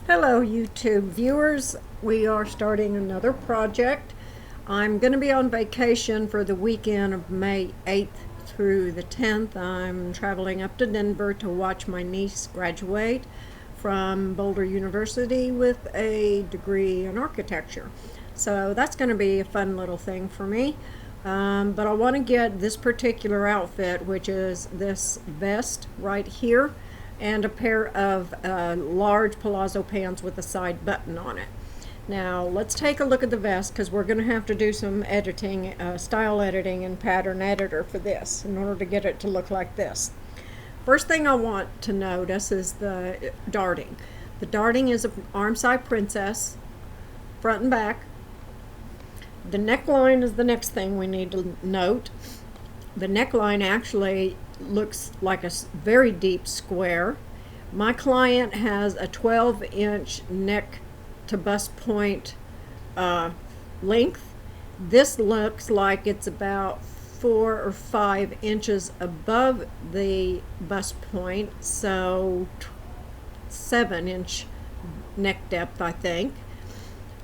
Hello YouTube viewers, we are starting another project. I'm going to be on vacation for the weekend of May 8th through the 10th. I'm traveling up to Denver to watch my niece graduate from Boulder University with a degree in architecture. So that's going to be a fun little thing for me. But I want to get this particular outfit, which is this vest right here, and a pair of large palazzo pants with a side button on it. Now let's take a look at the vest, because we're going to have to do some editing, style editing in Pattern Editor for this in order to get it to look like this. First thing I want to notice is the darting. The darting is an arm side princess, front and back. The neckline is the next thing we need to note. The neckline actually looks like a very deep square. My client has a 12-inch neck to bust point length. This looks like it's about 4 or 5 inches above the bust point, so 7-inch neck depth, I think.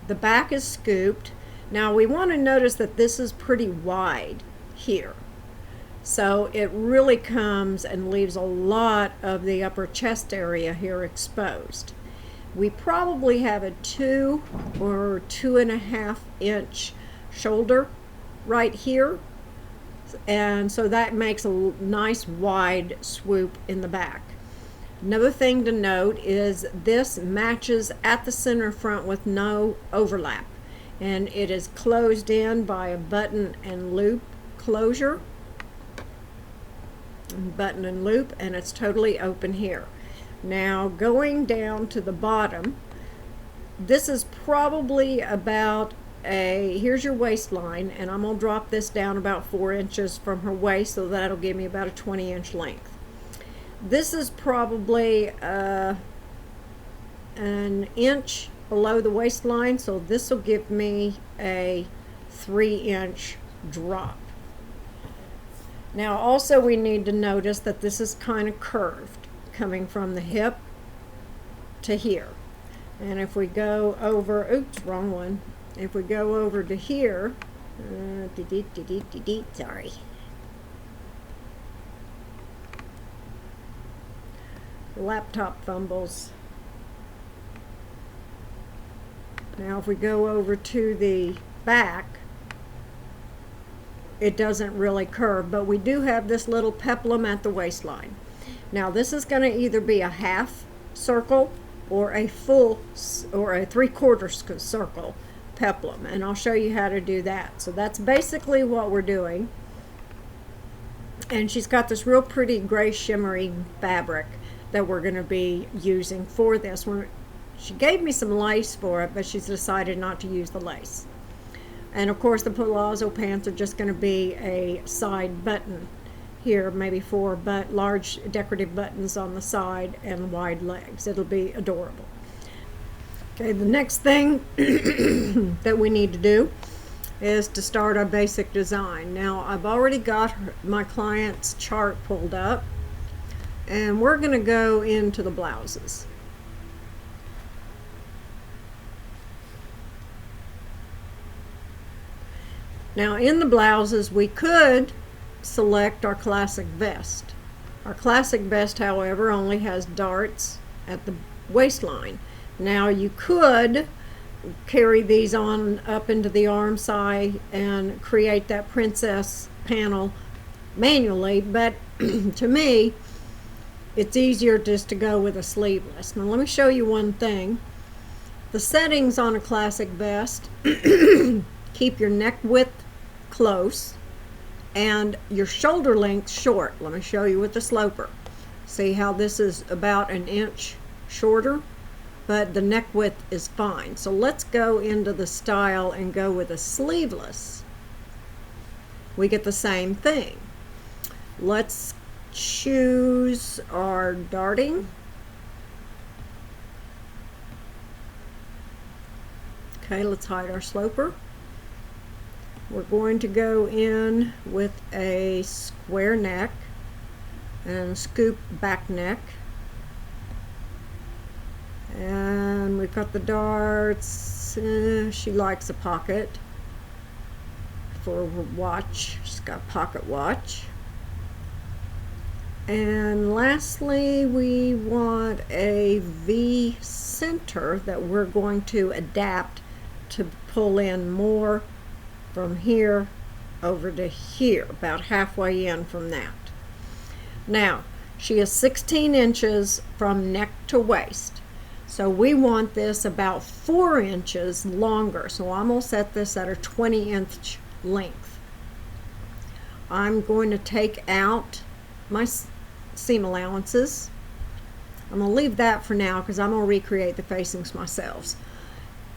The back is scooped. Now we want to notice that this is pretty wide here. So it really comes and leaves a lot of the upper chest area here exposed. We probably have a 2 or 2.5 inch shoulder right here. And so that makes a nice wide swoop in the back. Another thing to note is this matches at the center front with no overlap. And it is closed in by a button and loop closure. Button and loop, and it's totally open here. Now going down to the bottom, this is probably about here's your waistline, and I'm going to drop this down about 4 inches from her waist, so that'll give me about a 20-inch length. This is probably an inch below the waistline, so this will give me a 3-inch drop. Now also we need to notice that this is kind of curved, coming from the hip to here. And if we go over, oops, wrong one. If we go over to here, sorry. Laptop fumbles. Now if we go over to the back, it doesn't really curve, but we do have this little peplum at the waistline. Now this is going to either be a half circle or a full or a 3/4 circle peplum, and I'll show you how to do that. So that's basically what we're doing. And she's got this real pretty gray shimmery fabric that we're going to be using for this one. She gave me some lace for it, but she's decided not to use the lace. And of course the palazzo pants are just going to be a side button here, maybe 4 large decorative buttons on the side and wide legs. It'll be adorable. Okay, the next thing that we need to do is to start our basic design. Now I've already got my client's chart pulled up, and we're going to go into the blouses. Now in the blouses we could select our classic vest. Our classic vest, however, only has darts at the waistline. Now you could carry these on up into the arm side and create that princess panel manually, but to me it's easier just to go with a sleeveless. Now let me show you one thing. The settings on a classic vest: keep your neck width close and your shoulder length short. Let me show you with the sloper. See how this is about an inch shorter, but the neck width is fine. So let's go into the style and go with a sleeveless. We get the same thing. Let's choose our darting. Okay, let's hide our sloper. We're going to go in with a square neck and scoop back neck. And we've got the darts. She likes a pocket for her watch. She's got a pocket watch. And lastly, we want a V center that we're going to adapt to pull in more from here over to here, about halfway in from that. Now, she is 16 inches from neck to waist. So we want this about 4 inches longer. So I'm going to set this at a 20-inch length. I'm going to take out my seam allowances. I'm going to leave that for now because I'm going to recreate the facings myself.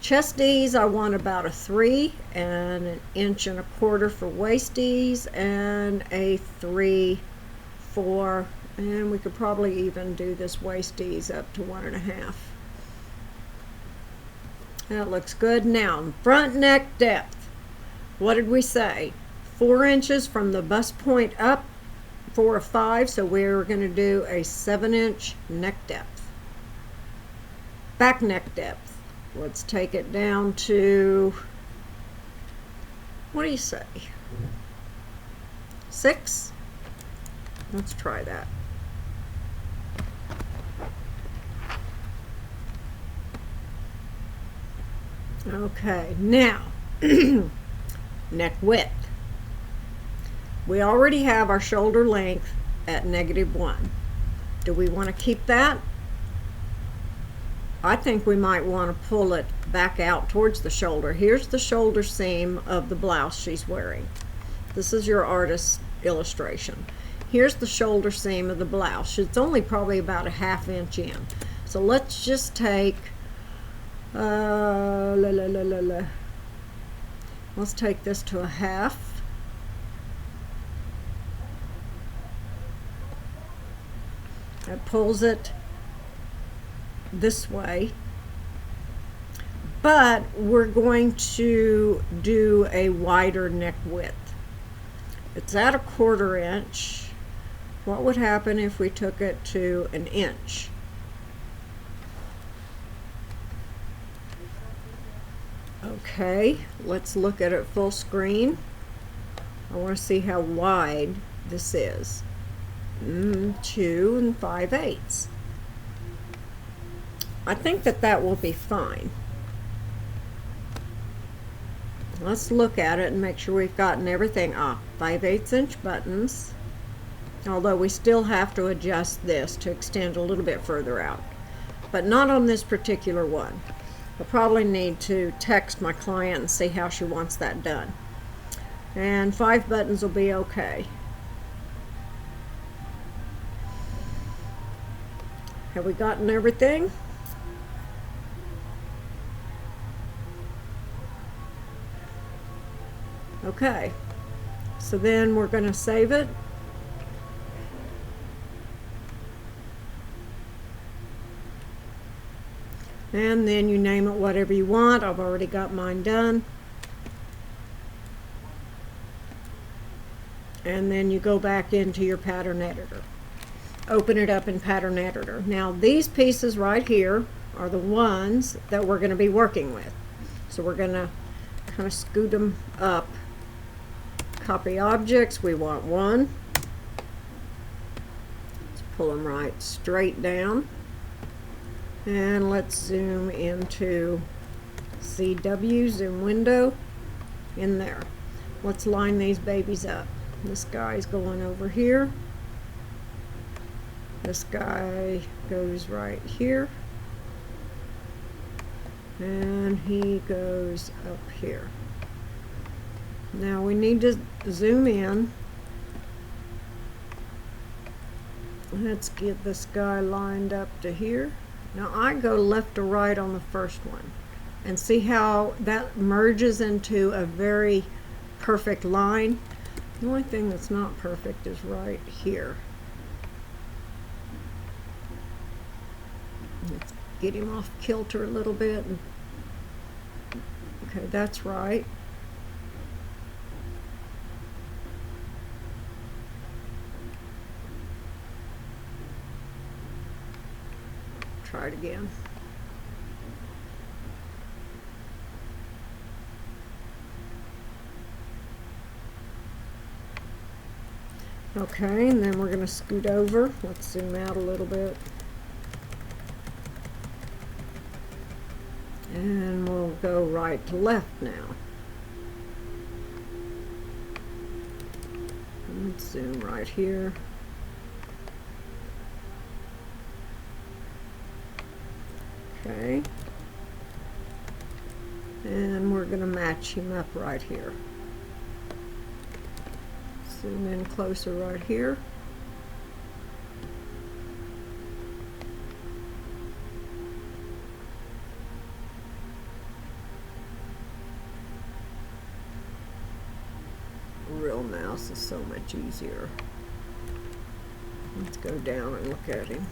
Chest ease, I want about a 3 and 1.25 inches for waist ease, and a 3, 4, and we could probably even do this waist ease up to 1.5. That looks good. Now, front neck depth. What did we say? 4 inches from the bust point up, 4 or 5, so we're going to do a 7-inch neck depth. Back neck depth. Let's take it down to, what do you say? 6? Let's try that. Okay, now, neck width. We already have our shoulder length at -1. Do we want to keep that? I think we might want to pull it back out towards the shoulder. Here's the shoulder seam of the blouse she's wearing. This is your artist's illustration. Here's the shoulder seam of the blouse. It's only probably about a 1/2 inch in. So let's just take, let's take this to a 1/2. That pulls it this way, but we're going to do a wider neck width. It's at a 1/4 inch. What would happen if we took it to 1 inch? Okay, let's look at it full screen. I want to see how wide this is. 2 5/8. I think that will be fine. Let's look at it and make sure we've gotten everything. 5/8 inch buttons, although we still have to adjust this to extend a little bit further out, but not on this particular one. I'll probably need to text my client and see how she wants that done. And 5 buttons will be okay. Have we gotten everything? Okay, so then we're going to save it. And then you name it whatever you want. I've already got mine done. And then you go back into your pattern editor. Open it up in pattern editor. Now these pieces right here are the ones that we're going to be working with. So we're going to kind of scoot them up. Copy objects, we want 1. Let's pull them right straight down. And let's zoom into CW, zoom window, in there. Let's line these babies up. This guy's going over here. This guy goes right here. And he goes up here. Now we need to zoom in. Let's get this guy lined up to here. Now I go left to right on the first one, and see how that merges into a very perfect line. The only thing that's not perfect is right here. Let's get him off kilter a little bit. Okay, that's right. Try it again. Okay, and then we're going to scoot over. Let's zoom out a little bit. And we'll go right to left now. Let's zoom right here. Okay. And we're going to match him up right here. Zoom in closer right here. Real mouse is so much easier. Let's go down and look at him.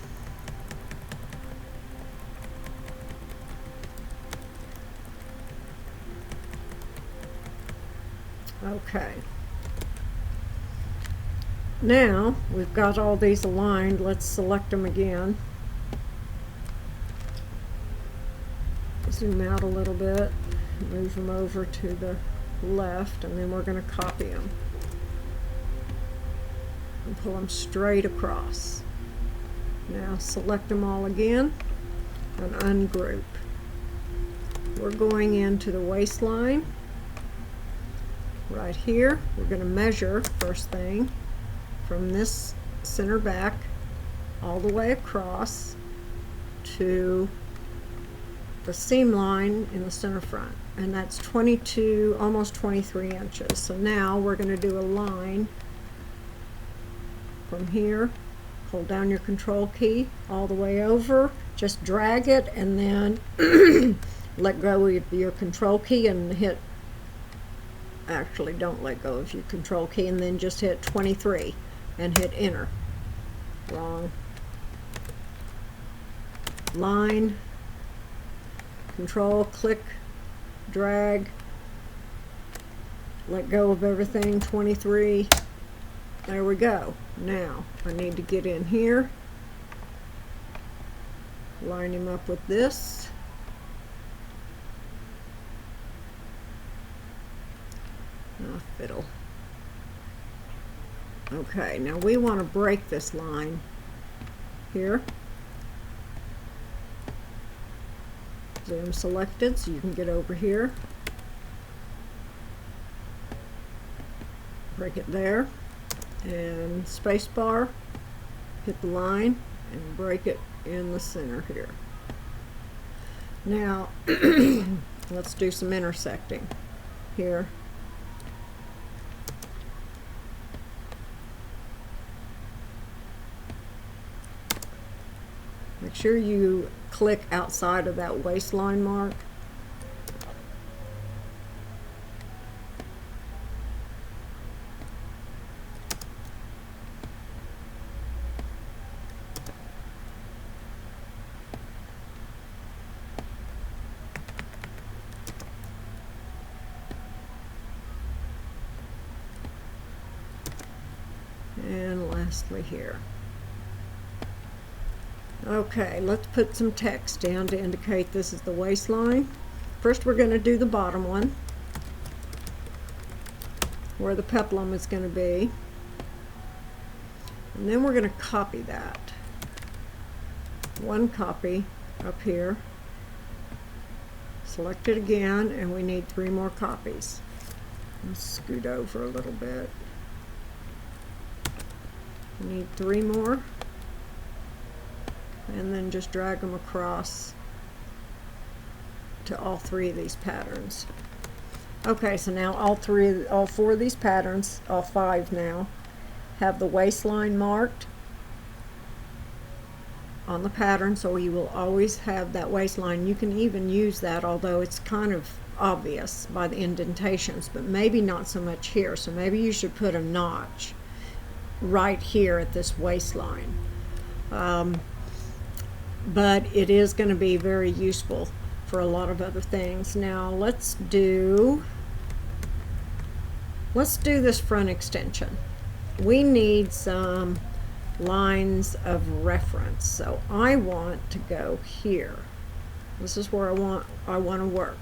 Okay. Now we've got all these aligned. Let's select them again. Zoom out a little bit, move them over to the left, and then we're going to copy them and pull them straight across. Now select them all again and ungroup. We're going into the waistline right here. We're going to measure first thing from this center back all the way across to the seam line in the center front, and that's 22, almost 23 inches. So now we're going to do a line from here. Hold down your control key all the way over, just drag it, and then let go of your control key and hit, actually don't let go of your control key, and then just hit 23 and hit enter. Wrong. Line, control, click, drag, let go of everything, 23. There we go. Now I need to get in here, line him up with this. Oh, fiddle. Okay, now we want to break this line here. Zoom selected so you can get over here. Break it there, and space bar, hit the line and break it in the center here. Now let's do some intersecting here. Make sure you click outside of that waistline mark. And lastly here. Okay, let's put some text down to indicate this is the waistline. First we're going to do the bottom one, where the peplum is going to be. And then we're going to copy that. One copy up here. Select it again, and we need 3 more copies. Let's scoot over a little bit. We need 3 more. And then just drag them across to all 3 of these patterns. Okay, so now all 4 of these patterns, all 5 now, have the waistline marked on the pattern, so you will always have that waistline. You can even use that, although it's kind of obvious by the indentations, but maybe not so much here. So maybe you should put a notch right here at this waistline. But it is going to be very useful for a lot of other things. Now let's do this front extension. We need some lines of reference, so I want to go here. This is where I want to work.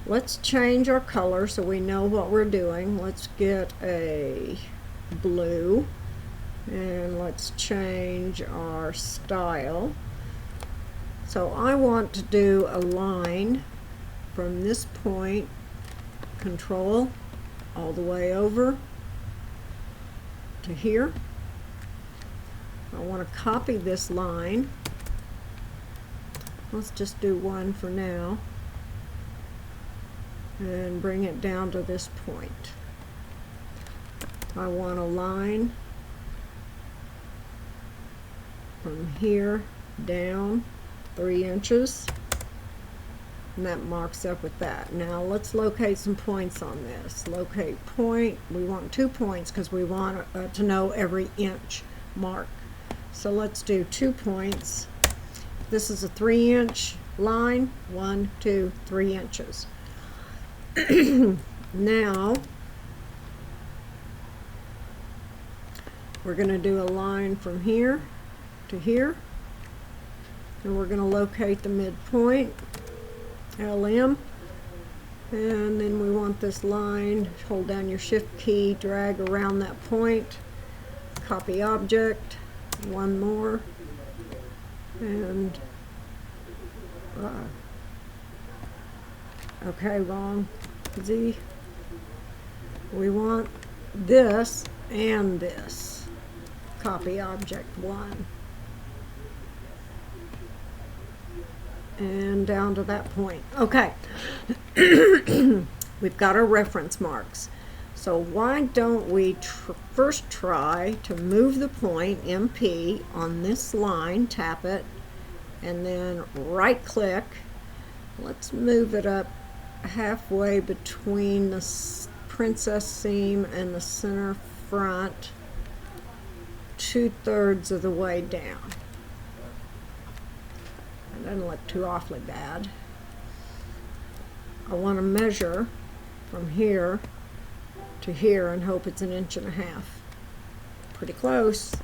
Let's change our color so we know what we're doing. Let's get a blue, And let's change our style. So I want to do a line from this point, control, all the way over to here. I want to copy this line. Let's just do one for now. And bring it down to this point. I want a line from here down 3 inches, and that marks up with that. Now let's locate some points on this. Locate point. We want 2 points because we want to know every inch mark. So let's do 2 points. This is a 3-inch line. 1, 2, 3 inches. Now we're going to do a line from here to here, and we're going to locate the midpoint, LM, and then we want this line. Hold down your shift key, drag around that point, copy object, one more, and okay, wrong Z. We want this and this. Copy object 1. And down to that point. Okay. We've got our reference marks. So why don't we first try to move the point MP on this line, tap it, and then right click. Let's move it up halfway between the princess seam and the center front, 2/3 of the way down. It doesn't look too awfully bad. I want to measure from here to here and hope it's 1.5 inches. Pretty close.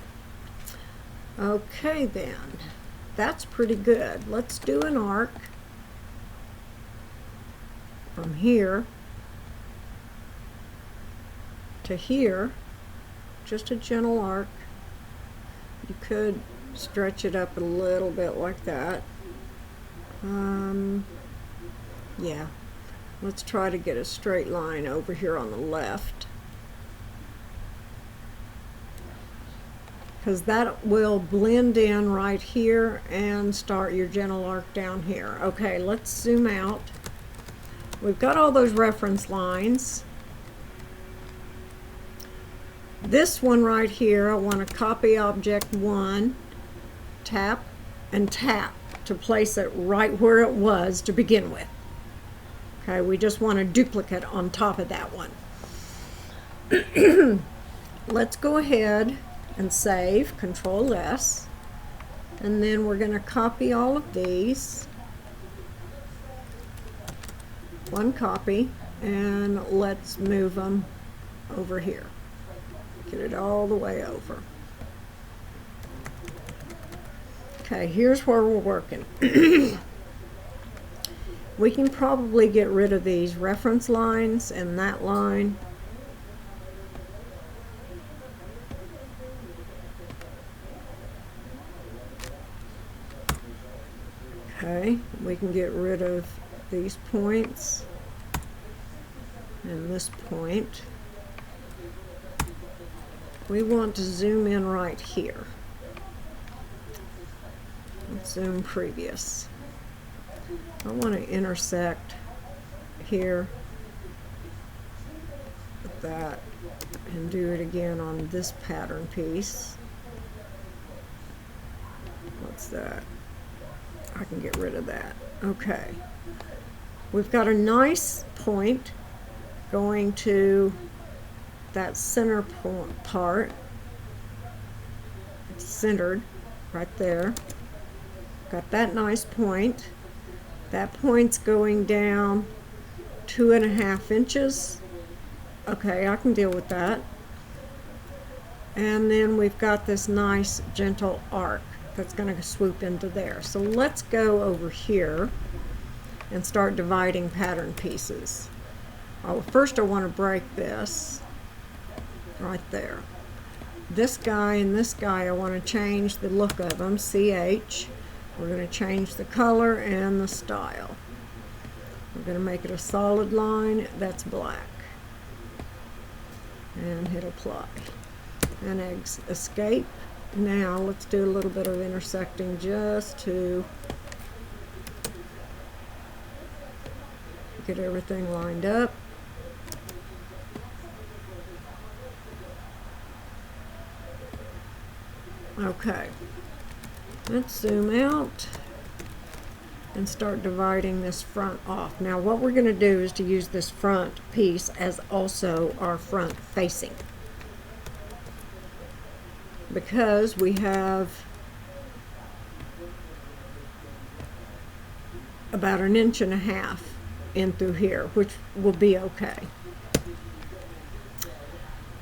Okay then, that's pretty good. Let's do an arc from here to here, just a gentle arc. You could stretch it up a little bit like that. Yeah, let's try to get a straight line over here on the left, because that will blend in right here and start your gentle arc down here. Okay, let's zoom out. We've got all those reference lines. This one right here, I want to copy object 1, tap, and tap to place it right where it was to begin with. Okay, we just want a duplicate on top of that one. Let's go ahead and save, Control S, and then we're going to copy all of these. One copy, and let's move them over here. Get it all the way over. Okay, here's where we're working. We can probably get rid of these reference lines and that line. Okay, we can get rid of these points and this point. We want to zoom in right here. Let's zoom previous. I want to intersect here with that and do it again on this pattern piece. What's that? I can get rid of that. Okay. We've got a nice point going to that center part. It's centered right there. Got that nice point. That point's going down 2.5 inches. Okay, I can deal with that. And then we've got this nice gentle arc that's going to swoop into there. So let's go over here and start dividing pattern pieces. Oh, first I want to break this right there. this guy and this guy, I want to change the look of them, CH. We're going to change the color and the style. We're going to make it a solid line that's black. And hit apply. And escape. Now let's do a little bit of intersecting just to get everything lined up. Okay, let's zoom out and start dividing this front off. Now what we're going to do is to use this front piece as also our front facing, because we have about 1.5 inches in through here, which will be okay.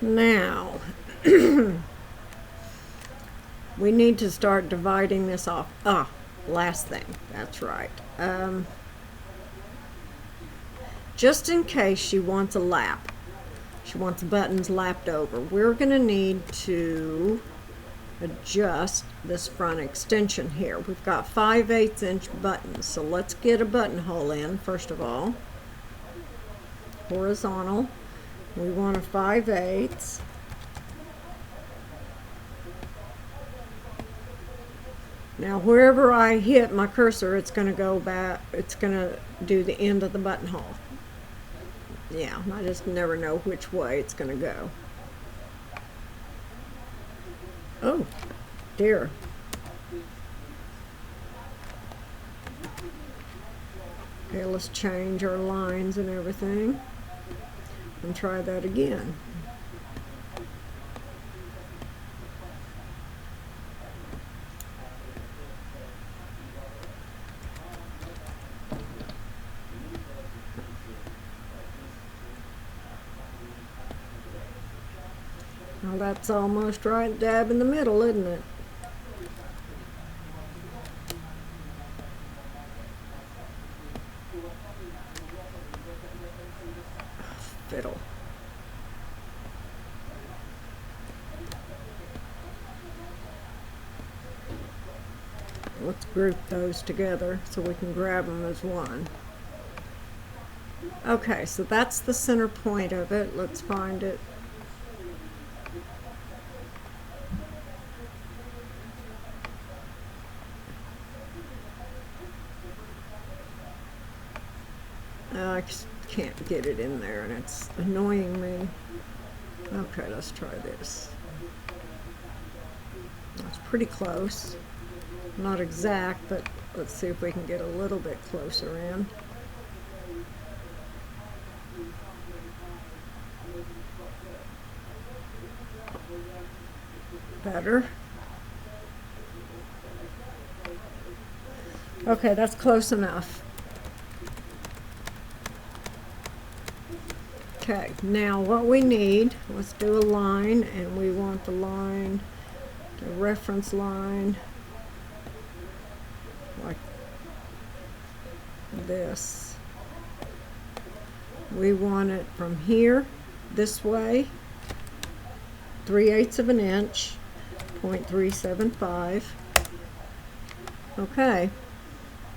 Now we need to start dividing this off. Last thing, that's right. Just in case she wants a lap, she wants buttons lapped over, we're going to need to adjust this front extension here. We've got 5/8 inch buttons, so let's get a buttonhole in first of all. Horizontal. We want a 5/8. Now wherever I hit my cursor, it's going to go back, it's going to do the end of the buttonhole. Yeah, I just never know which way it's going to go. Oh, dear. Okay, let's change our lines and everything and try that again. Well, that's almost right dab in the middle, isn't it? Fiddle. Let's group those together so we can grab them as one. Okay, so that's the center point of it. Let's find it. I can't get it in there and it's annoying me. Okay, let's try this. That's pretty close. Not exact, but let's see if we can get a little bit closer in. Better. Okay, that's close enough. Okay, now what we need, let's do a line, and we want the line, the reference line, like this. We want it from here, this way, 3/8 of an inch, 0.375. Okay.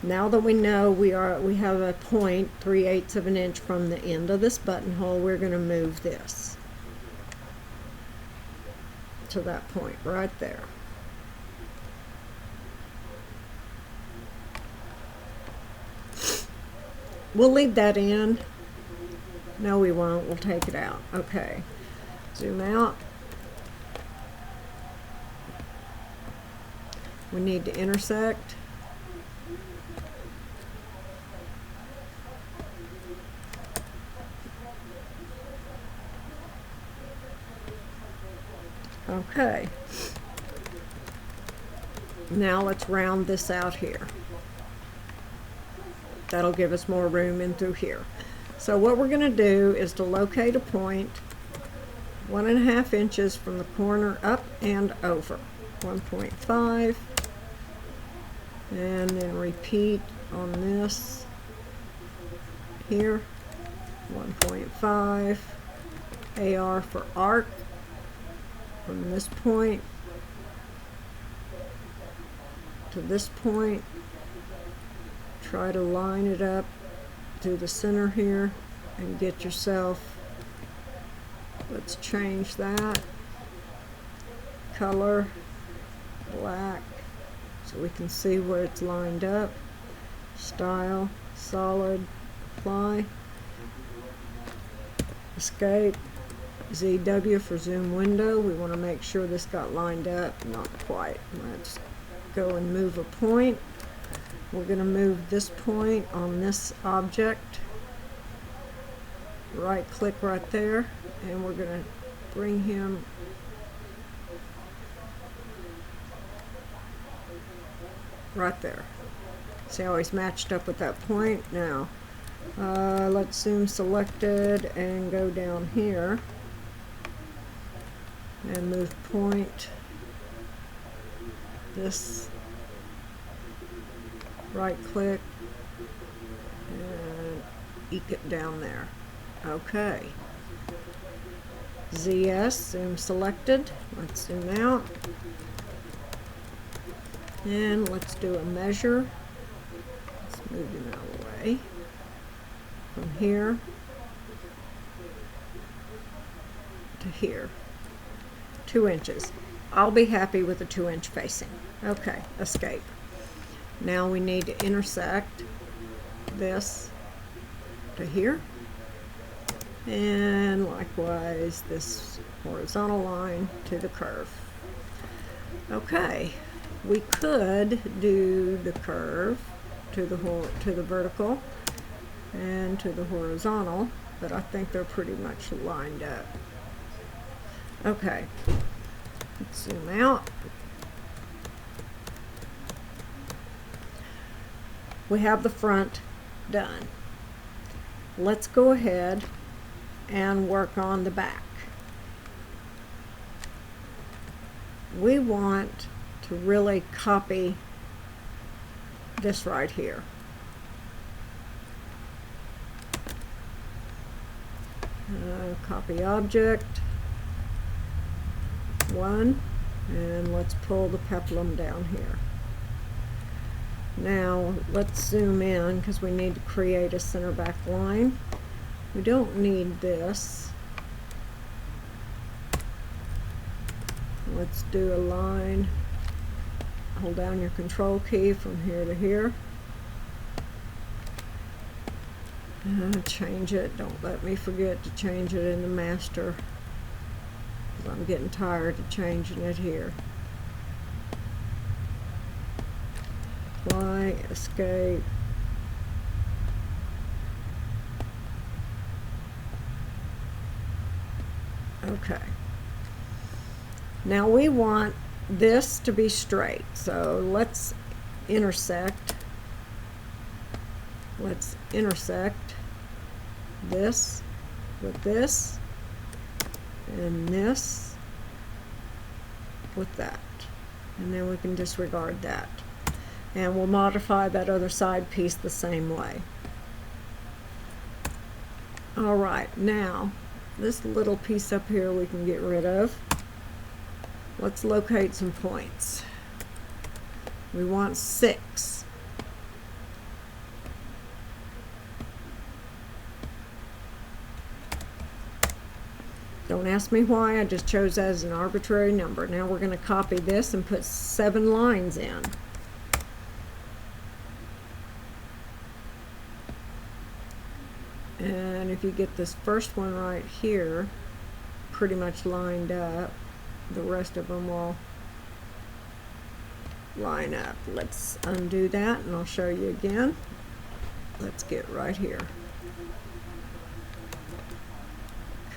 Now that we know we have a point 3/8 of an inch from the end of this buttonhole, we're going to move this to that point right there. We'll leave that in. No, we won't. We'll take it out. Okay. Zoom out. We need to intersect. Okay, now let's round this out here. That'll give us more room in through here. So what we're going to do is to locate a point 1.5 inches from the corner up and over. 1.5, and then repeat on this here. 1.5, AR for arc. from this point to this point. Try to line it up to the center here and get yourself, let's change that color black so we can see where it's lined up. Style, solid, apply, escape, ZW for zoom window. We want to make sure this got lined up. Not quite. Let's go and move a point. We're going to move this point on this object. Right click right there, and we're going to bring him right there. See how he's matched up with that point? Now, let's zoom selected and go down here and move point this, right click and eke it down there. Okay. ZS, zoom selected. Let's zoom out. And let's do a measure. Let's move him out of the way. From here to here. 2 inches. I'll be happy with a 2-inch facing. Okay, escape. Now we need to intersect this to here. And likewise this horizontal line to the curve. Okay, we could do the curve to the vertical and to the horizontal, but I think they're pretty much lined up. Okay, let's zoom out. We have the front done. Let's go ahead and work on the back. We want to really copy this right here. Copy object 1, and let's pull the peplum down here. Now let's zoom in because we need to create a center back line. We don't need this. Let's do a line. Hold down your control key from here to here. Change it. Don't let me forget to change it in the master, because I'm getting tired of changing it here. Apply, escape. Okay. Now we want this to be straight, so let's intersect. Let's intersect this with this and this with that, and then we can disregard that, and we'll modify that other side piece the same way. All right, now this little piece up here we can get rid of. Let's locate some points. We want 6. Don't ask me why, I just chose that as an arbitrary number. Now we're going to copy this and put 7 lines in. And if you get this first one right here pretty much lined up, the rest of them will line up. Let's undo that and I'll show you again. Let's get right here.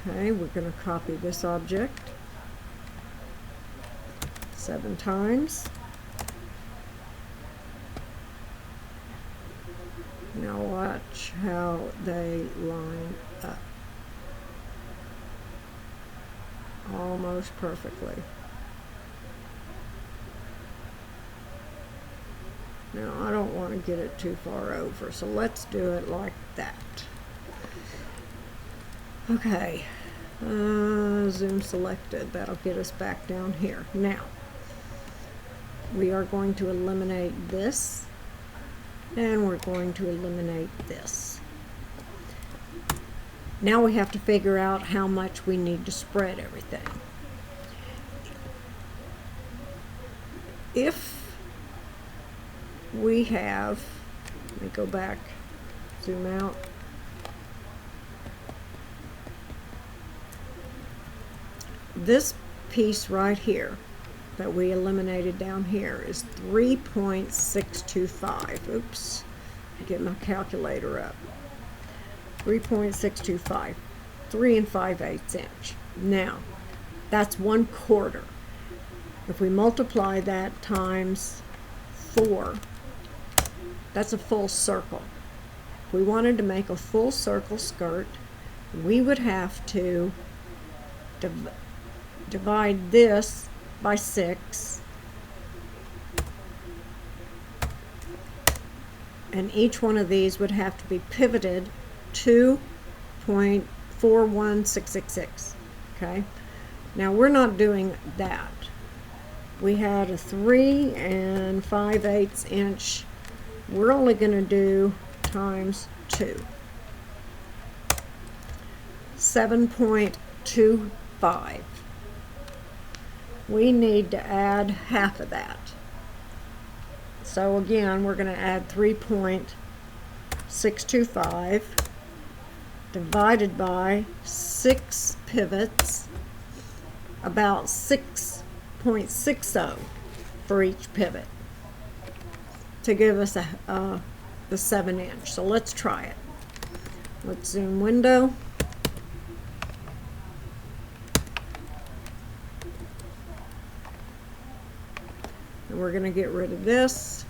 Okay, we're going to copy this object 7 times. Now watch how they line up. Almost perfectly. Now I don't want to get it too far over, so let's do it like that. Okay, Zoom selected. That'll get us back down here. Now, we are going to eliminate this, and we're going to eliminate this. Now we have to figure out how much we need to spread everything. If we have, let me go back, zoom out. This piece right here that we eliminated down here is 3.625. Oops, get my calculator up. 3.625, 3 5/8 inch. Now, that's 1/4. If we multiply that times 4, that's a full circle. If we wanted to make a full circle skirt, we would have to divide this by 6, and each one of these would have to be pivoted 2.41666. Okay, now we're not doing that. We had a 3 5/8 inch. We're only going to do times 2, 7.25. We need to add half of that. So again, we're going to add 3.625 divided by 6 pivots, about 6.60 for each pivot to give us the 7 inch. So let's try it. Let's zoom window. And we're going to get rid of this,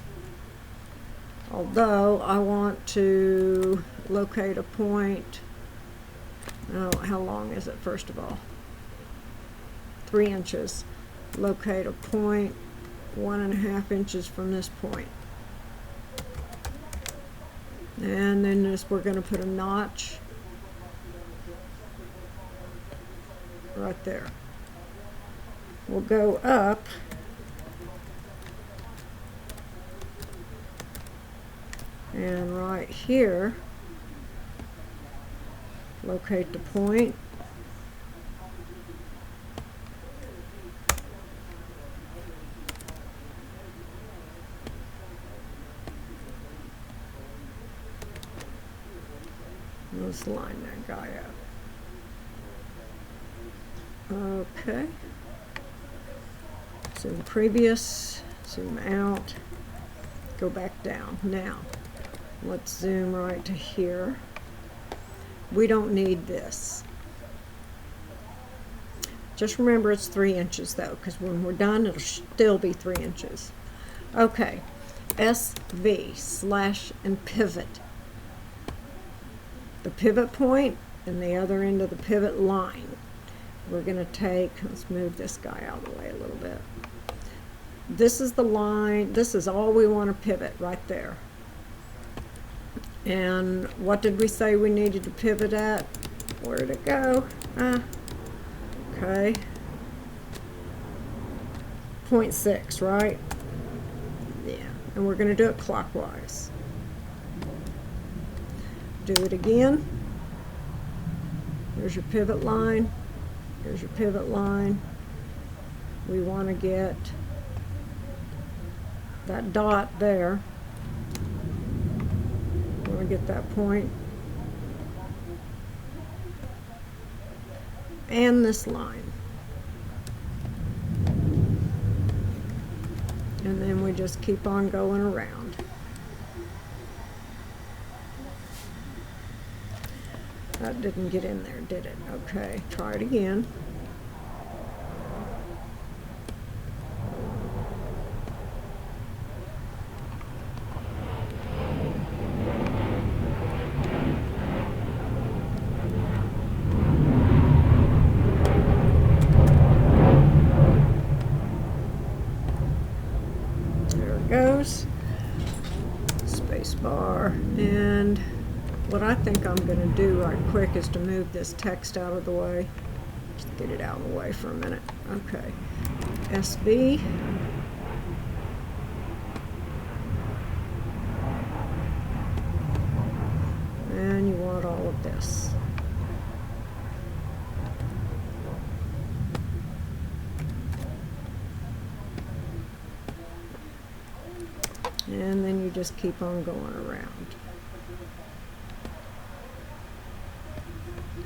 although I want to locate a point. Oh, how long is it first of all? 3 inches. Locate a point 1.5 inches from this point. And then we're going to put a notch right there. We'll go up and right here locate the point. Let's line that guy up. Okay. Zoom previous, zoom out, go back down. Now, let's zoom right to here. We don't need this. Just remember it's 3 inches though, because when we're done, it'll still be 3 inches. Okay, SV, slash and pivot. The pivot point and the other end of the pivot line. We're going to take, let's move this guy out of the way a little bit. This is the line, this is all we want to pivot right there. And what did we say we needed to pivot at? Where'd it go? Okay. 0.6, right? Yeah, and we're going to do it clockwise. Do it again. There's your pivot line. Here's your pivot line. We want to get that dot there. We want to get that point. And this line. And then we just keep on going around. That didn't get in there, did it? Okay, try it again. There it goes. Space bar. And what I think I'm going to do right quick is to move this text out of the way. Just get it out of the way for a minute. Okay. SB. And you want all of this. And then you just keep on going around.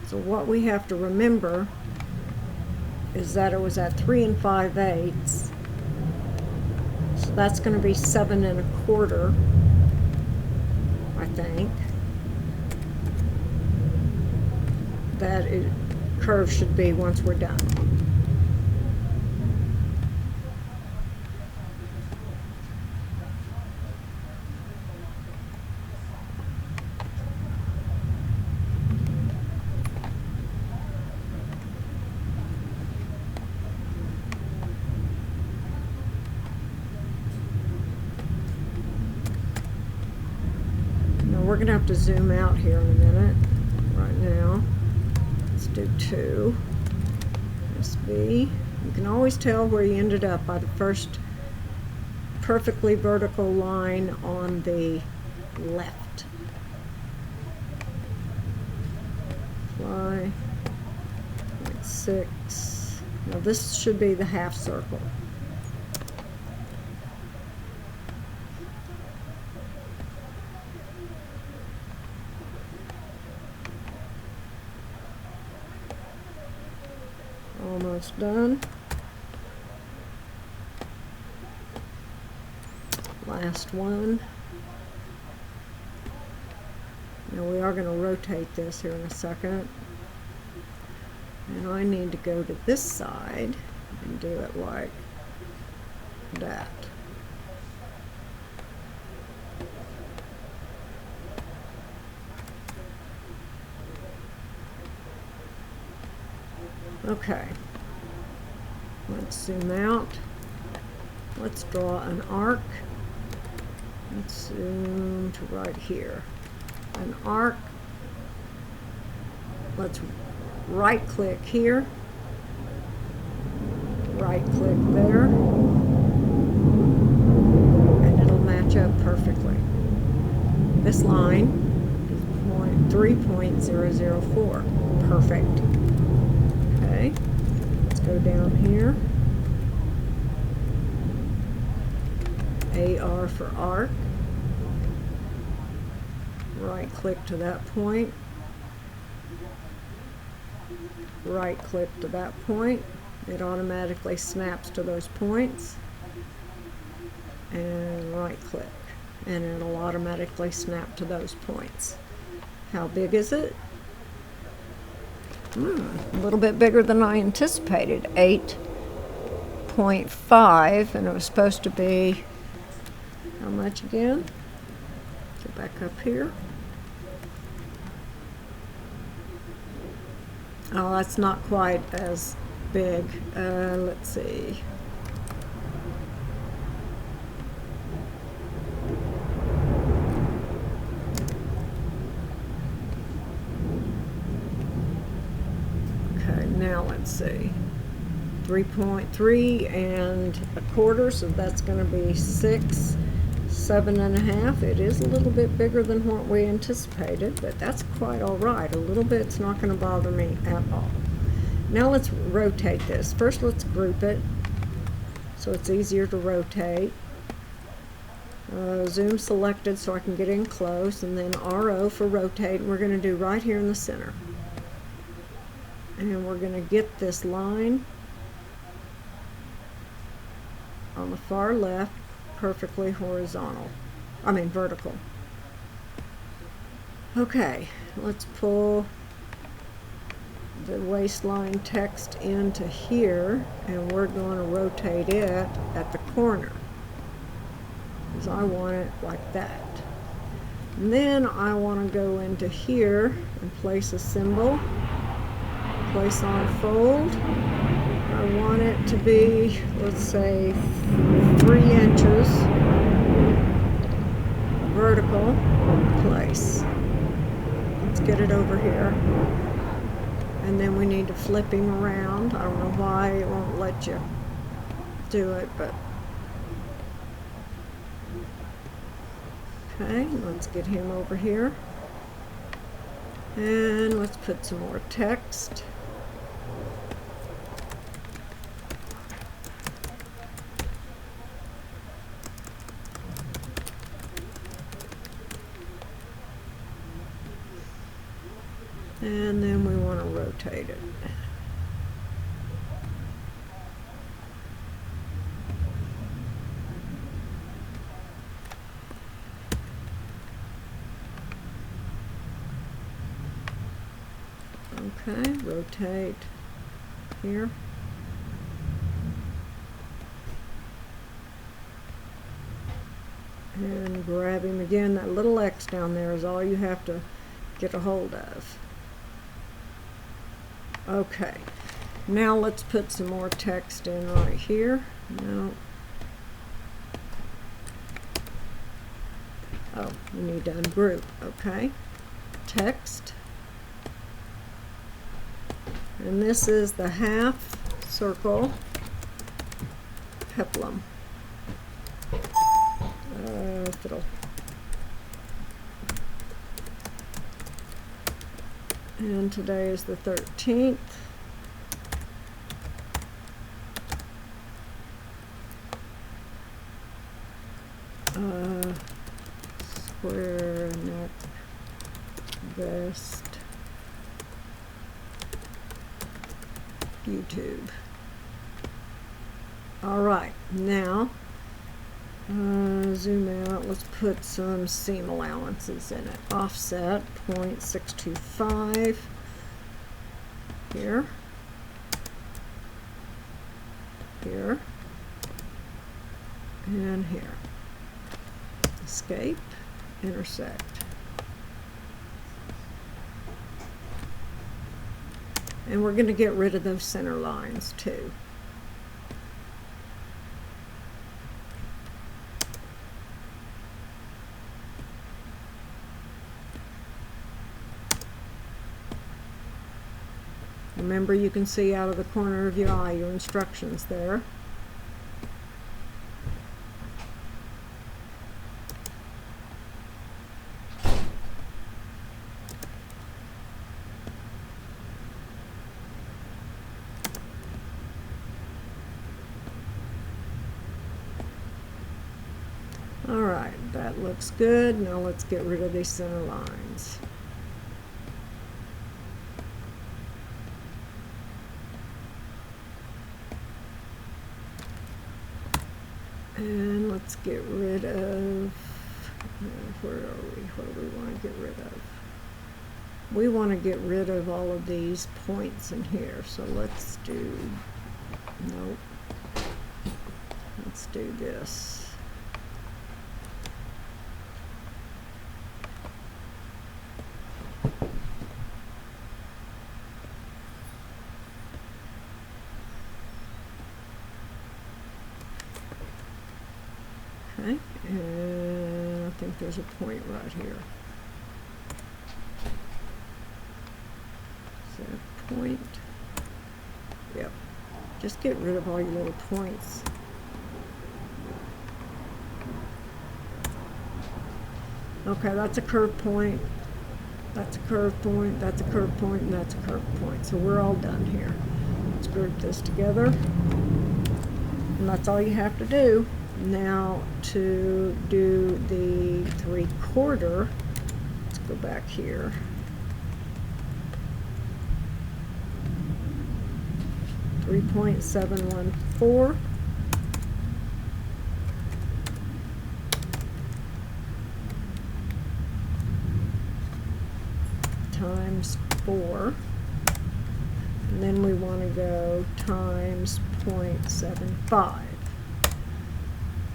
So what we have to remember is that it was at 3 5/8. So that's going to be 7 1/4, I think. That curve should be once we're done. We're going to have to zoom out here in a minute. Right now, let's do 2. SB. You can always tell where you ended up by the first perfectly vertical line on the left. Apply. 0.6. Now this should be the half circle. Almost done. Last one. Now we are going to rotate this here in a second. And I need to go to this side and do it like that. Okay, let's zoom out. Let's draw an arc. Let's zoom to right here. An arc. Let's right click here. Right click there. And it'll match up perfectly. This line is 3.004. Perfect. Okay, let's go down here. AR for arc. Right click to that point. Right click to that point. It automatically snaps to those points. And right click. And it'll automatically snap to those points. How big is it? A little bit bigger than I anticipated. 8.5, and it was supposed to be how much again? Get back up here. Oh, that's not quite as big. Let's see. Now let's see, 3.3 1/4, so that's going to be 6, 7 1/2. It is a little bit bigger than what we anticipated, but that's quite all right. A little bit's not going to bother me at all. Now let's rotate this. First, let's group it so it's easier to rotate. Zoom selected so I can get in close, and then RO for rotate. We're going to do right here in the center. And we're going to get this line on the far left perfectly horizontal. I mean vertical. Okay, let's pull the waistline text into here, and we're going to rotate it at the corner, because I want it like that. And then I want to go into here and place a symbol. Place on fold. I want it to be, let's say, 3 inches vertical. Place. Let's get it over here. and then we need to flip him around. I don't know why it won't let you do it, but okay, let's get him over here, and let's put some more text. And then we want to rotate it. Okay, rotate here. And grab him again. That little X down there is all you have to get a hold of. Okay, now let's put some more text in right here. No. Oh, we need to ungroup. Okay, text. And this is the half circle peplum. Fiddle. And today is the 13th. Square neck vest YouTube. All right, now zoom out. Let's put some seam allowances in it. Offset 0.625 here, here, and here. Escape, intersect. And we're going to get rid of those center lines too. Remember, you can see out of the corner of your eye your instructions there. All right, that looks good. Now let's get rid of these center lines. And let's get rid of, where are we? What do we want to get rid of? We want to get rid of all of these points in here. So let's do, nope. Let's do this. Okay, and I think there's a point right here. Is that a point? Yep. Just get rid of all your little points. Okay, that's a curved point. That's a curved point. That's a curved point, and that's a curved point. So we're all done here. Let's group this together. And that's all you have to do. Now to do the 3/4, let's go back here. .714 times 4, and then we want to go times 0.75.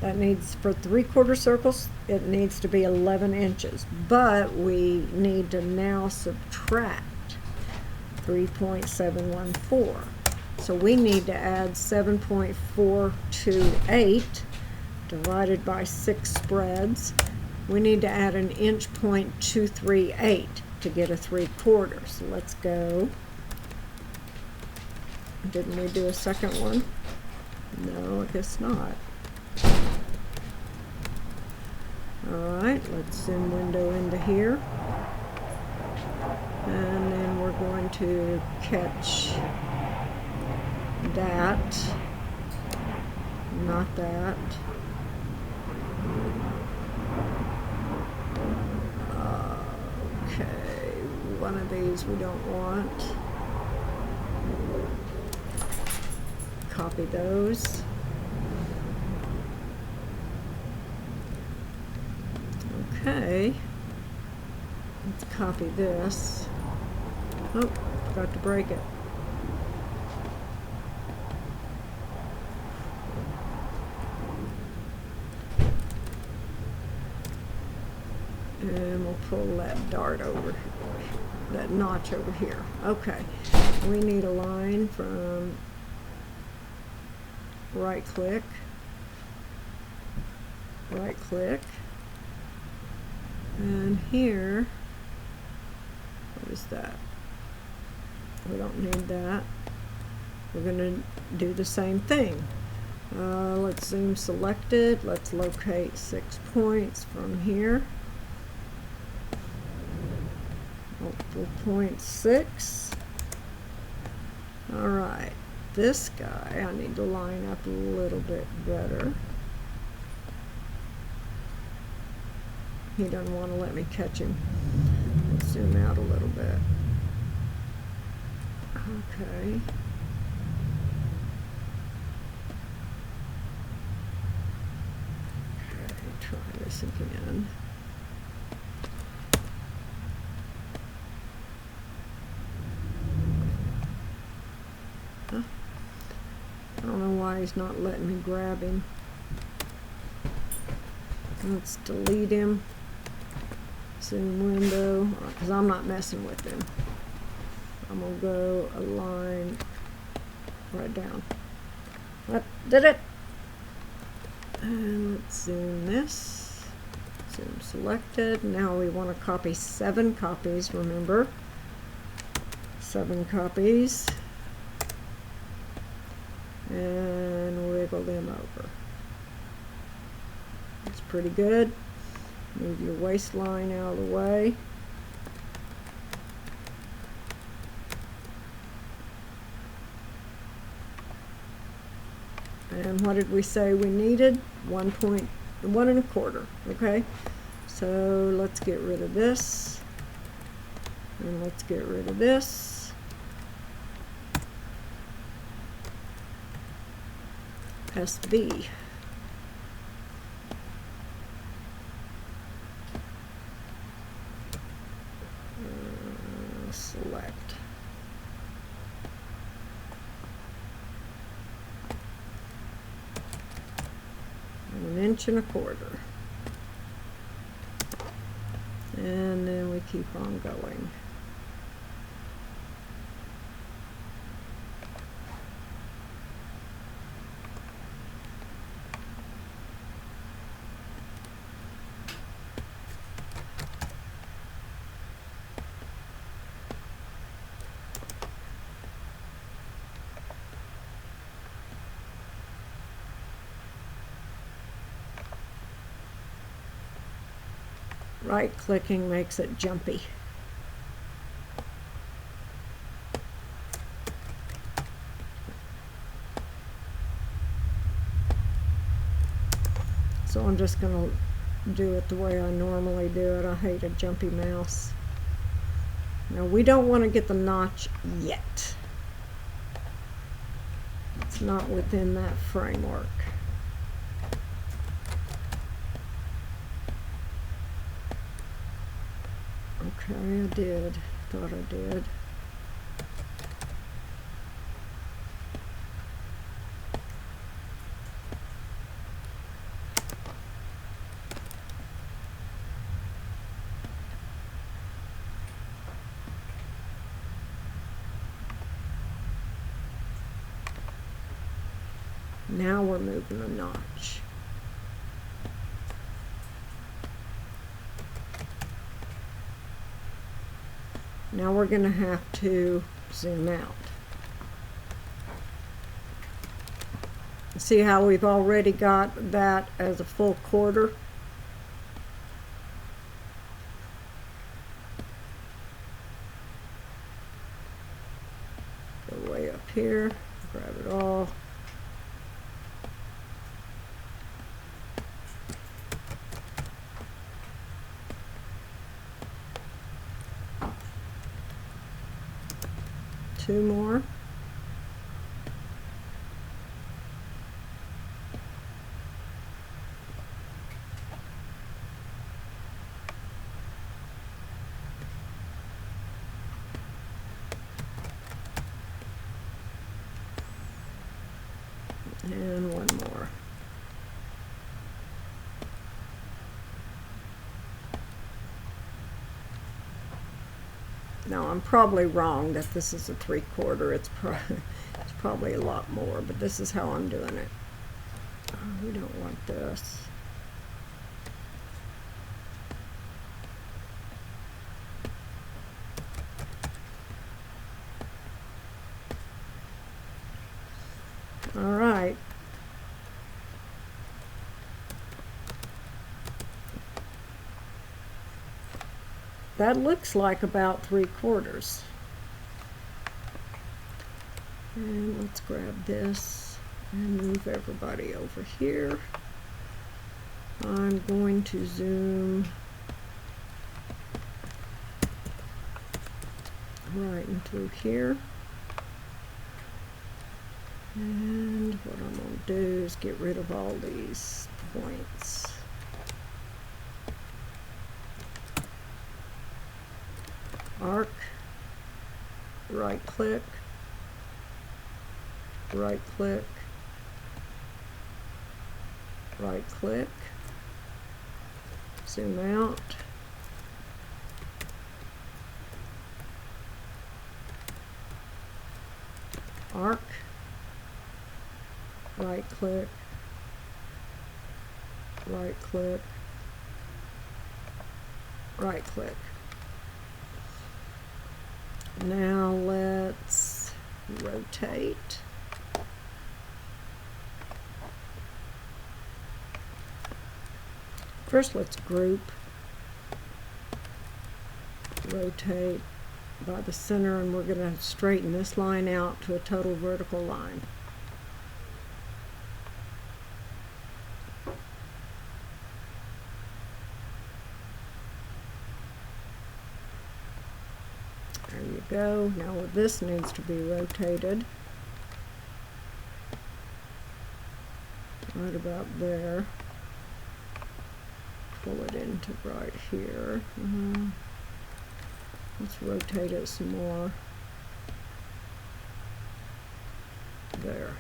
That needs, for 3/4 circles, it needs to be 11 inches, but we need to now subtract 3.714. So we need to add 7.428 divided by 6 spreads. We need to add an inch .238 to get a 3/4. So let's go Didn't we do a second one? No, I guess not. Alright, let's zoom window into here. And then we're going to catch that, not that. Okay, one of these we don't want. Copy those. Okay, let's copy this. Oh, forgot to break it. And we'll pull that dart over, that notch over here. Okay, we need a line from right click, and here, what is that? We don't need that. We're going to do the same thing. Let's zoom selected. Let's locate 6 points from here. Multiple point 6. Alright, this guy I need to line up a little bit better. He doesn't want to let me catch him. Let's zoom out a little bit. Okay. Okay, try this again. Huh? I don't know why he's not letting me grab him. Let's delete him. Zoom window, because I'm not messing with him. I'm going to go a line right down. That did it. And let's zoom this. Zoom selected. Now we want to copy 7 copies, remember. 7 copies. And wiggle them over. That's pretty good. Move your waistline out of the way. And what did we say we needed? 1 1.25. Okay, so let's get rid of this, and let's get rid of this. SB. Select. An 1.25 inches. And then we keep on going. Right clicking makes it jumpy. So I'm just going to do it the way I normally do it. I hate a jumpy mouse. Now we don't want to get the notch yet. It's not within that framework. Okay, I did. Thought I did. Now we're moving a notch. Now we're going to have to zoom out. See how we've already got that as a full quarter? Go way up here, grab it all. Two more. And one more. Now I'm probably wrong that this is a 3/4. It's probably a lot more, but this is how I'm doing it. We don't want this. All right. That looks like about 3/4. And let's grab this and move everybody over here. I'm going to zoom right into here. And what I'm going to do is get rid of all these points. Arc, right click, right click, right click, zoom out, arc, right click, right click, right click. Now let's rotate. First let's group, rotate by the center, and we're going to straighten this line out to a total vertical line. There you go. Now this needs to be rotated right about there. Pull it into right here. Let's rotate it some more. There.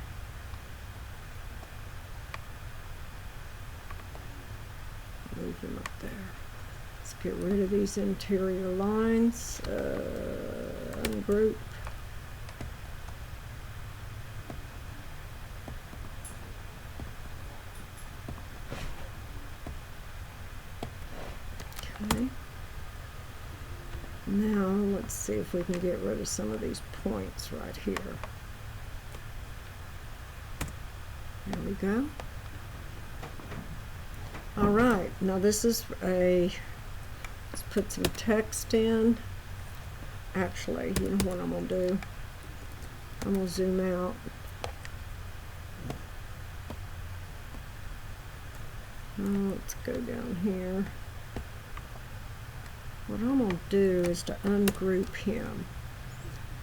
Move him up there. Let's get rid of these interior lines. Ungroup. Okay. Now let's see if we can get rid of some of these points right here. There we go. All right, now this is let's put some text in. Actually, you know what I'm going to do? I'm going to zoom out. Let's go down here. What I'm going to do is to ungroup him.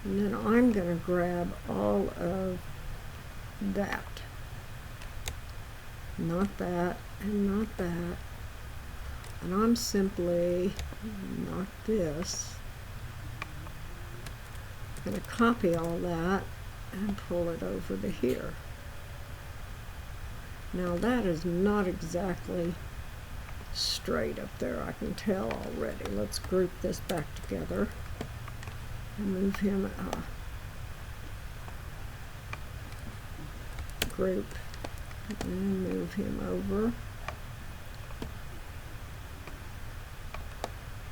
And then I'm going to grab all of that. Not that, and not that. And I'm simply, not this, going to copy all that and pull it over to here. Now that is not exactly straight up there, I can tell already. Let's group this back together and move him group and move him over.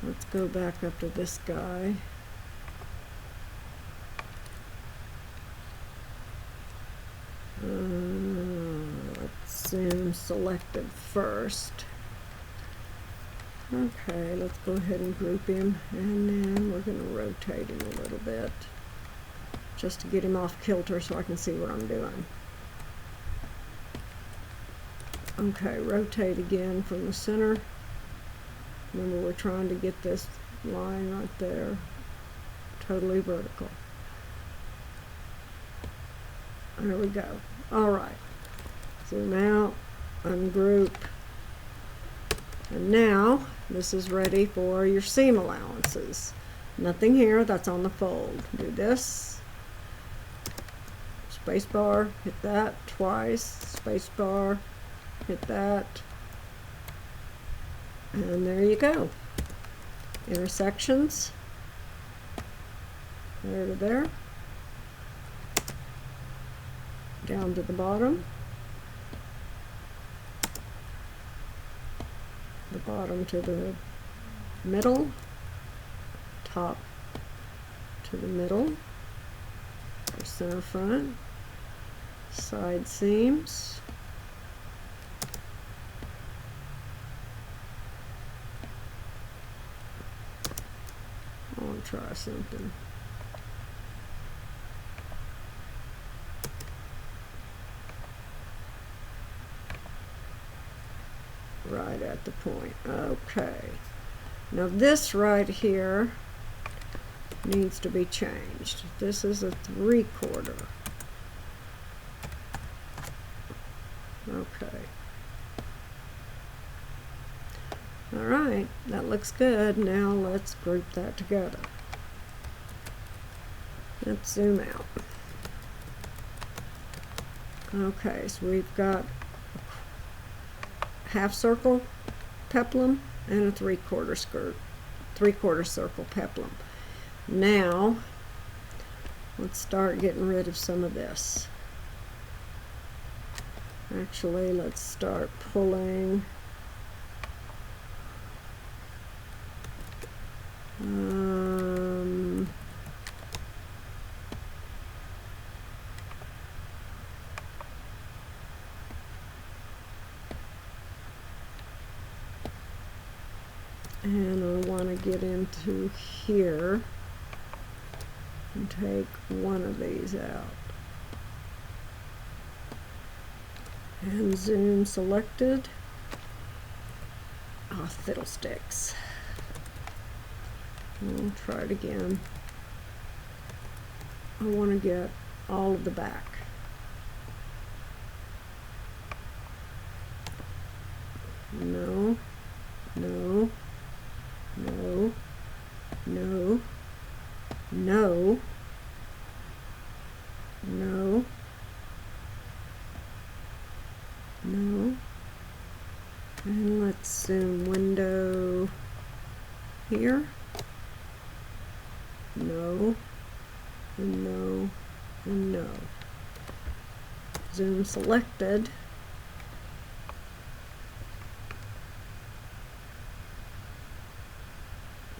Let's go back up to this guy. zoom selected first. Okay, let's go ahead and group him, and then we're going to rotate him a little bit just to get him off kilter so I can see what I'm doing. Okay, rotate again from the center. Remember, we're trying to get this line right there totally vertical. There we go. Alright, zoom out, ungroup, and now this is ready for your seam allowances. Nothing here, that's on the fold. Do this, space bar, hit that twice, space bar, hit that, and there you go. Intersections, there to there, down to the bottom, the bottom to the middle, top to the middle, or center front, side seams, I want to try something. Right at the point. Okay. Now this right here needs to be changed. This is a 3/4. Okay. Alright, that looks good. Now let's group that together. Let's zoom out. Okay, so we've got half circle peplum and a 3/4 skirt, 3/4 circle peplum. Now let's start getting rid of some of this. Actually, let's start pulling and I want to get into here and take one of these out. And zoom selected. Ah, fiddlesticks. I'll try it again. I want to get all of the back. No, no, no, no, no, no, no, and let's zoom window here. No, and no, and no. Zoom selected.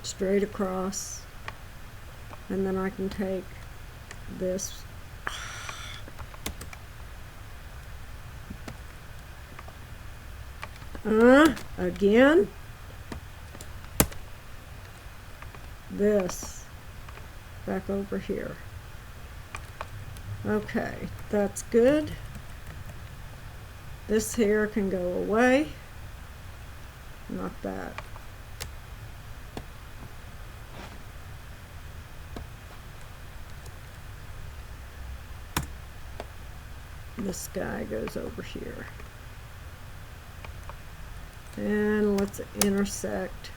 Straight across, and then I can take this again, this back over here. Okay, that's good. This here can go away, not that. This guy goes over here. And let's intersect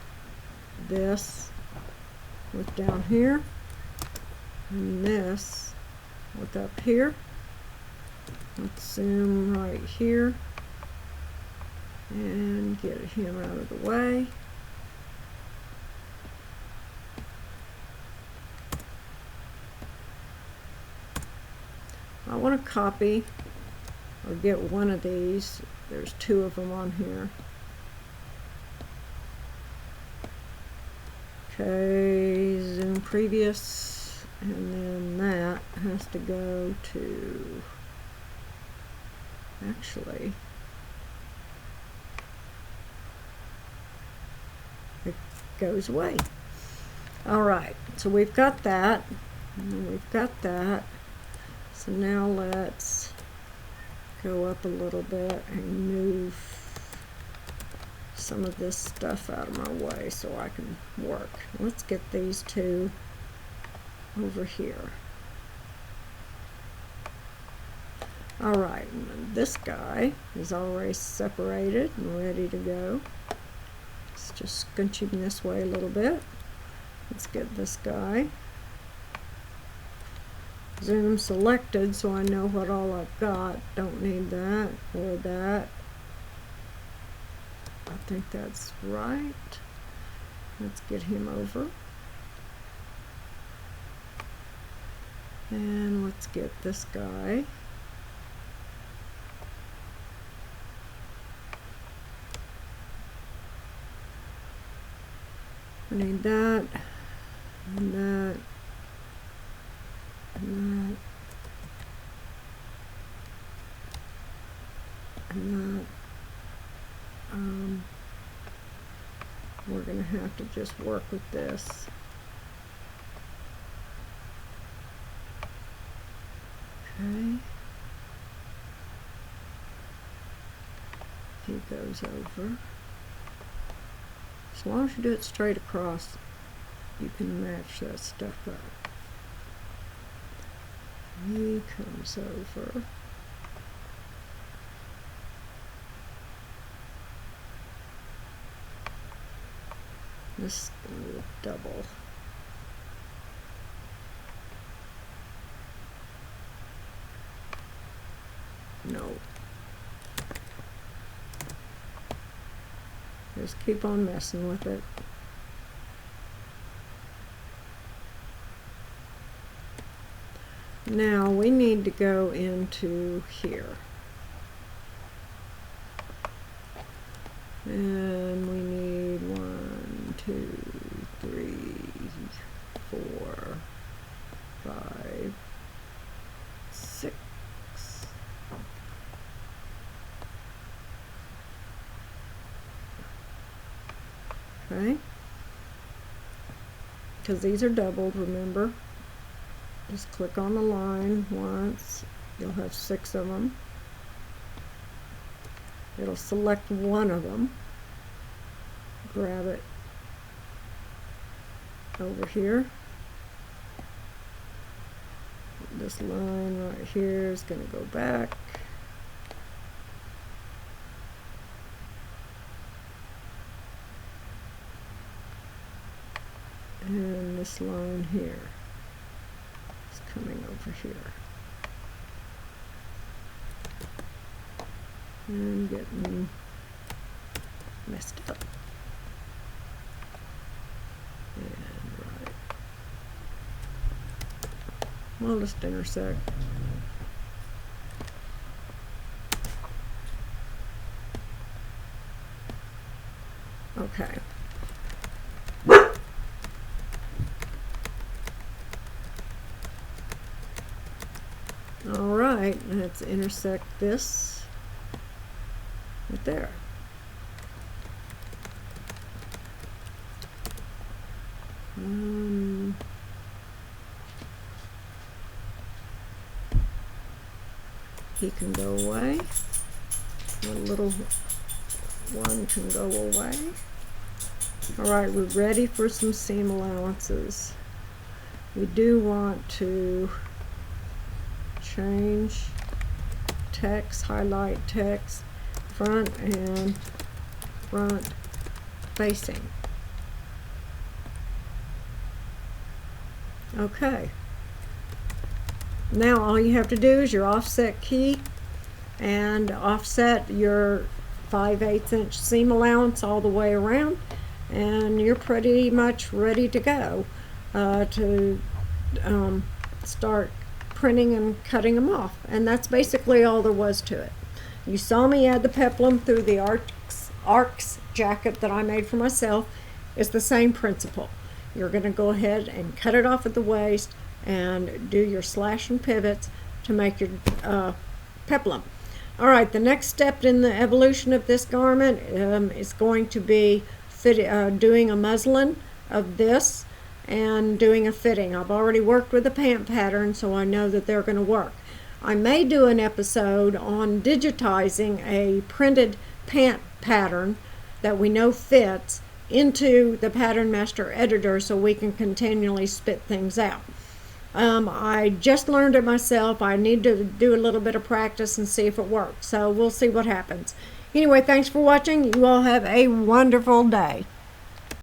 this with down here, and this with up here. Let's zoom right here and get him out of the way. I want to copy or get one of these. There's two of them on here. Okay, zoom previous, and then that has to go to, actually, goes away. All right, so we've got that, and we've got that. So now let's go up a little bit and move some of this stuff out of my way so I can work. Let's get these two over here. All right, this guy is already separated and ready to go. Let's just scooch him this way a little bit. Let's get this guy. Zoom selected so I know what all I've got. Don't need that or that. I think that's right. Let's get him over. And let's get this guy. I need that, and that, and that, and that. We're going to have to just work with this. Okay. He goes over. As long as you do it straight across, you can match that stuff up. He comes over. This is going to be a double. No. Just keep on messing with it. Now we need to go into here. And we need 1, 2, 3, 4, 5, 6. Okay. Because these are doubled, remember. Just click on the line once. You'll have 6 of them. It'll select one of them. Grab it over here. This line right here is going to go back. And this line here is coming over here. And getting messed up. And right. We'll just intersect. Okay. All right, let's intersect this right there. He can go away. The little one can go away. All right, we're ready for some seam allowances. We do want to change text, highlight text, front and front facing. Okay. Now all you have to do is your offset key and offset your 5/8 inch seam allowance all the way around, and you're pretty much ready to go to start printing and cutting them off. And that's basically all there was to it. You saw me add the peplum through the arcs jacket that I made for myself. It's the same principle. You're going to go ahead and cut it off at the waist and do your slash and pivots to make your peplum. All right, the next step in the evolution of this garment is going to be doing a muslin of this and doing a fitting. I've already worked with the pant pattern, so I know that they're going to work. I may do an episode on digitizing a printed pant pattern that we know fits into the Pattern Master editor so we can continually spit things out. I just learned it myself. I need to do a little bit of practice and see if it works. So we'll see what happens. Anyway, thanks for watching. You all have a wonderful day.